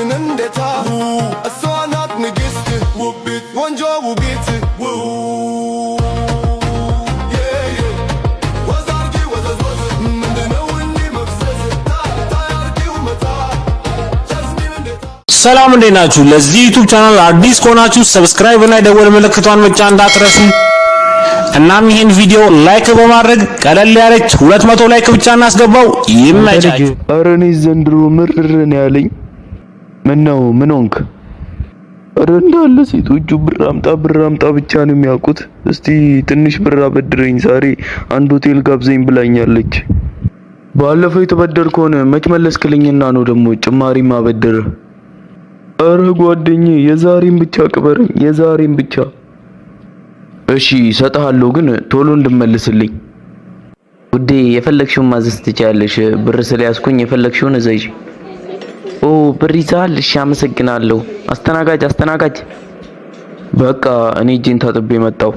minendeta Aswanat nigist Wubit Wanjo wubit Yeah yeah Wazargi wazaz wazaz Mindena windi mafsaz Tayargi umata Jazmi minendeta ሰላም እንዴት ናችሁ? ለዚህ ዩቲዩብ ቻናል አዲስ ከሆናችሁ ሰብስክራይብ እና የደወል ምልክቷን መጫን እንዳትረሱ። እናም ይሄን ቪዲዮ ላይክ በማድረግ ቀለል ያለች 200 ላይክ ብቻ እናስገባው። ይመቻችሁ። ኧረ እኔ ዘንድሮ ምርር ነው ያለኝ። ምን ሆንክ? ኧረ እንዳለ ሴቶቹ ብር አምጣ ብቻ ነው የሚያውቁት። እስቲ ትንሽ ብር አበድረኝ፣ ዛሬ አንድ ሆቴል ጋብዘኝ ብላኛለች። ባለፈው የተበደርከውን መች መለስክልኝና ነው ደግሞ ጭማሪ ማበደር? ኧረ ጓደኛዬ የዛሬን ብቻ ቅበረኝ፣ የዛሬን ብቻ። እሺ እሰጥሃለሁ፣ ግን ቶሎ እንድመልስልኝ። ውዴ የፈለግሽውን ማዘዝ ትችያለሽ። ብር ስለያዝኩኝ የፈለግሽውን እዘዥ። ኦ ብር ይዘሃል? እሺ አመሰግናለሁ። አስተናጋጅ። በቃ እኔ እጄን ታጥቤ መጣሁ።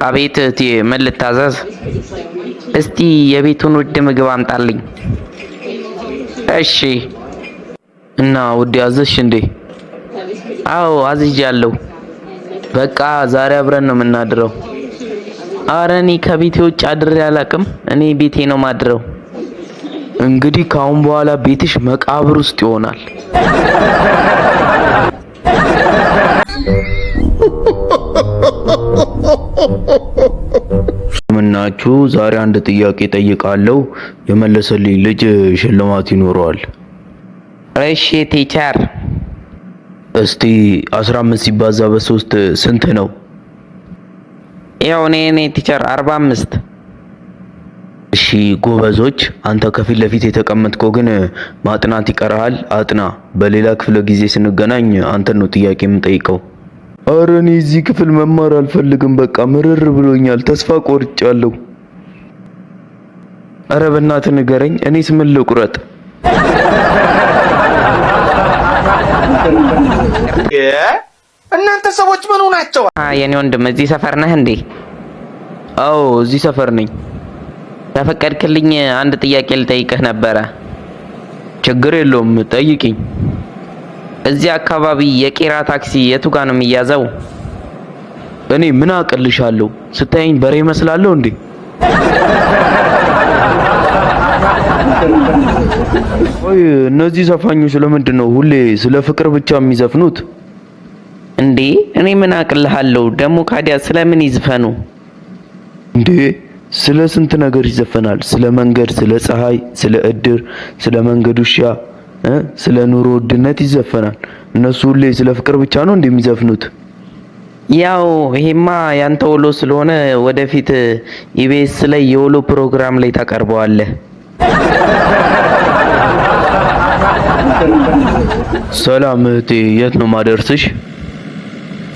አቤት እህቴ፣ ምን ልታዘዝ? እስቲ የቤቱን ውድ ምግብ አምጣልኝ። እሺ። እና ውዴ አዘዝሽ እንዴ? አዎ አዝዣለሁ። በቃ ዛሬ አብረን ነው የምናድረው። ኧረ እኔ ከቤቴ ውጭ አድሬ አላውቅም። እኔ ቤቴ ነው ማድረው። እንግዲህ ካሁን በኋላ ቤትሽ መቃብር ውስጥ ይሆናል። ምናችሁ ዛሬ አንድ ጥያቄ ጠይቃለሁ። የመለሰልኝ ልጅ ሽልማት ይኖረዋል። እሺ ቲቸር። እስቲ 15 ሲባዛ በ3 ስንት ነው? ያው እኔ ቲቸር 45። እሺ ጎበዞች፣ አንተ ከፊት ለፊት የተቀመጥከው ግን ማጥናት ይቀርሃል። አጥና። በሌላ ክፍለ ጊዜ ስንገናኝ አንተን ነው ጥያቄ የምጠይቀው። ኧረ እኔ እዚህ ክፍል መማር አልፈልግም። በቃ ምርር ብሎኛል። ተስፋ ቆርጫለሁ። ኧረ በእናትህ ንገረኝ፣ እኔስ ምን ልቁረጥ? እናንተ ሰዎች ምን ሆናችሁ? የኔ ወንድም እዚህ ሰፈር ነህ እንዴ? አዎ እዚህ ሰፈር ነኝ። ተፈቀድክልኝ አንድ ጥያቄ ልጠይቅህ ነበረ። ችግር የለውም ጠይቂኝ። እዚህ አካባቢ የቄራ ታክሲ የቱ ጋር ነው የሚያዘው? እኔ ምን አቅልሻለሁ? ስታየኝ በሬ መስላለሁ እንዴ? ወይ እነዚህ ዘፋኞች ለምንድን ነው ሁሌ ስለ ፍቅር ብቻ የሚዘፍኑት እንዴ? እኔ ምን አቅልሃለሁ ደግሞ? ካዲያ ስለምን ይዝፈኑ እንዴ? ስለ ስንት ነገር ይዘፈናል። ስለ መንገድ፣ ስለ ፀሐይ፣ ስለ እድር፣ ስለ መንገድ ውሻ፣ ስለ ኑሮ ውድነት ይዘፈናል። እነሱ ሁሌ ስለ ፍቅር ብቻ ነው እንደሚዘፍኑት። ያው ይሄማ ያንተ ወሎ ስለሆነ ወደፊት ኢቢኤስ ላይ የወሎ ፕሮግራም ላይ ታቀርበዋለህ። ሰላም እህቴ፣ የት ነው ማደርስሽ?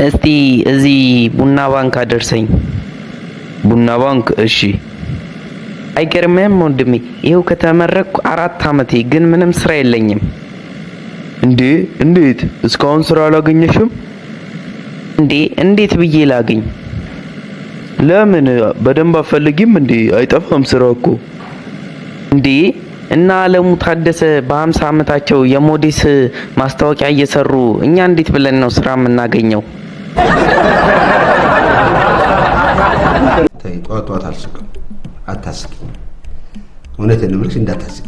እስቲ እዚህ ቡና ባንክ አደርሰኝ። ቡና ባንክ? እሺ። አይገርምህም ወንድሜ? ይሄው ከተመረቅኩ 4 ዓመቴ ግን ምንም ስራ የለኝም። እንዴ እንዴት? እስካሁን ስራ አላገኘሽም እንዴ? እንዴት ብዬ ላገኝ? ለምን በደንብ አፈልጊም እንዴ? አይጠፋም ስራ እኮ። እንዴ እና አለሙ ታደሰ በ50 ዓመታቸው የሞዴስ ማስታወቂያ እየሰሩ እኛ እንዴት ብለን ነው ስራ የምናገኘው? ጧት አልስቅም። አታስቂ። እውነቴን ነው የምልሽ፣ እንዳታስቂ።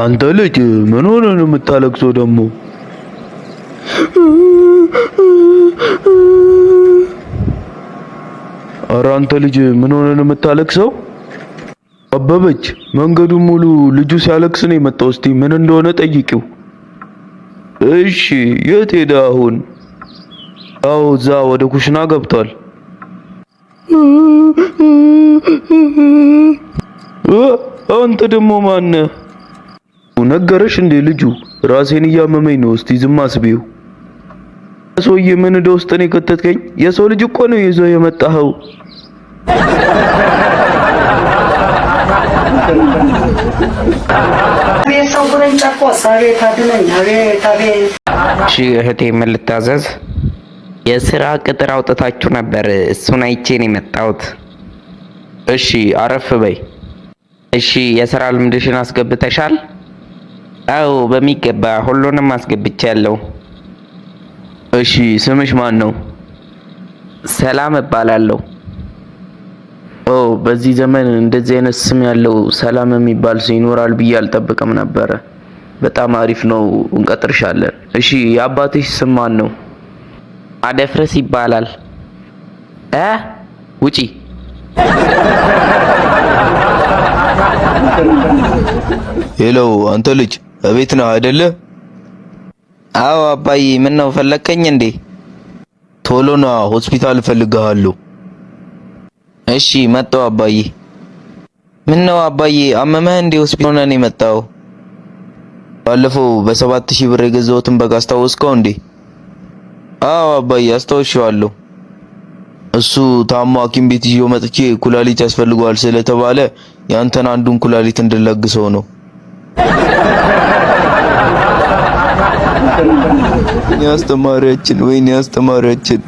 አንተ ልጅ ምን ሆነ ነው የምታለቅሰው ደግሞ? ኧረ አንተ ልጅ ምን ሆነ ነው የምታለቅሰው? አበበች መንገዱን ሙሉ ልጁ ሲያለቅስ ነው የመጣው። እስቲ ምን እንደሆነ ጠይቂው። እሺ የት ሄደ አሁን? አዎ እዛ ወደ ኩሽና ገብቷል። አንተ ደግሞ ማነህ? ነገረሽ እንዴ ልጁ? ራሴን እያመመኝ ነው። እስቲ ዝም አስቢው። ሰውዬ ምን እንደ ውስጥ ነው የከተትከኝ? የሰው ልጅ እኮ ነው ይዞ የመጣኸው። እሺ እህቴ ምን ልታዘዝ? የስራ ቅጥር አውጥታችሁ ነበር፣ እሱን አይቼ ነው የመጣሁት። እሺ አረፍ በይ። እሺ የሥራ ልምድሽን አስገብተሻል? አዎ በሚገባ ሁሉንም አስገብቻለሁ። እሺ ስምሽ ማን ነው? ሰላም እባላለሁ። ኦ በዚህ ዘመን እንደዚህ አይነት ስም ያለው ሰላም የሚባል ሰው ይኖራል ብዬ አልጠብቅም ነበረ። በጣም አሪፍ ነው፣ እንቀጥርሻለን። እሺ የአባትሽ ስም ማን ነው? አደፍርስ ይባላል። ውጪ። ሄሎ አንተ ልጅ እቤት ነህ አይደለ? አዎ አባዬ፣ ምን ነው ፈለከኝ እንዴ? ቶሎ ና ሆስፒታል እፈልግሃለሁ። እሺ መጣሁ አባዬ። ምን ነው አባዬ አመመህ እንዴ? ሆስፒታል ነን የመጣው? ባለፈው በ7000 ብር የገዛሁትን በግ አስታወስከው እንዴ? አዎ አባዬ አስታውሻለሁ። እሱ ታሞ ሐኪም ቤት ይዤው መጥቼ ኩላሊት ያስፈልገዋል ስለተባለ ያንተን አንዱን ኩላሊት እንድለግሰው ነው። ወይኔ አስተማሪያችን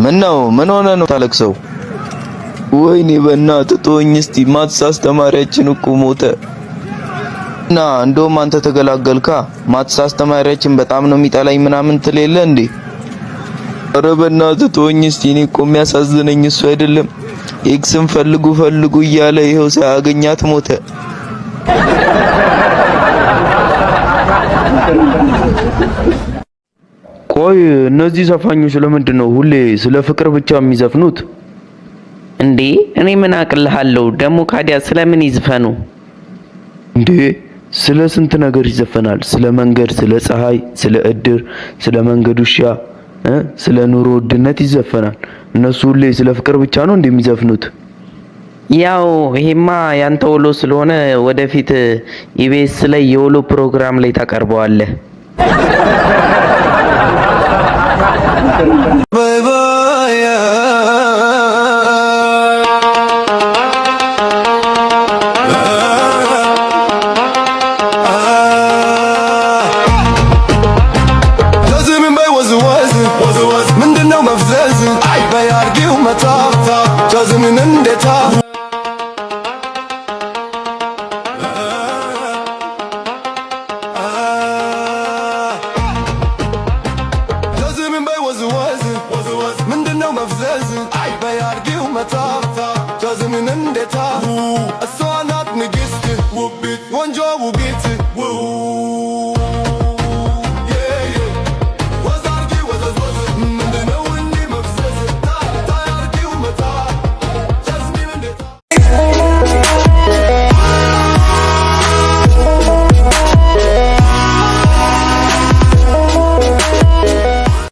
ምን ነው? ምን ሆነ ነው ታለቅሰው? ወይኔ በእናትህ ተወኝ እስቲ። ማትስ አስተማሪያችን እኮ ሞተ እና እንደውም አንተ ተገላገልካ። ማትስ አስተማሪያችን በጣም ነው የሚጠላኝ ምናምን ትሌለ እንዴ? ኧረ በእናትህ ተወኝ እስቲ። እኔ እኮ የሚያሳዝነኝ እሱ አይደለም ኤክስን ፈልጉ እያለ ይኸው ሳያገኛት ሞተ። ቆይ እነዚህ ዘፋኞች ለምንድን ነው ሁሌ ስለ ፍቅር ብቻ የሚዘፍኑት እንዴ? እኔ ምን አቅልሃለሁ ደግሞ ካዲያ ስለምን ይዝፈኑ እንዴ? ስለ ስንት ነገር ይዘፈናል። ስለ መንገድ፣ ስለ ፀሐይ፣ ስለ እድር፣ ስለ መንገድ ውሻ፣ ስለ ኑሮ ውድነት ይዘፈናል። እነሱ ሁሌ ስለ ፍቅር ብቻ ነው እንደሚዘፍኑት። ያው ይሄማ ያንተ ውሎ ስለሆነ ወደፊት ኢቢኤስ ላይ የውሎ ፕሮግራም ላይ ታቀርበዋለህ። ምንድነው መፍዘዝ? አይ በያርጊው መታ ጃዝምን እንዴታ ጃዝምን በይወዝወዝ ምንድነው መፍዘዝ? አይ በያርጊው መታ ጃዝምን እንዴታ እሷ ናት ንግስት ውብ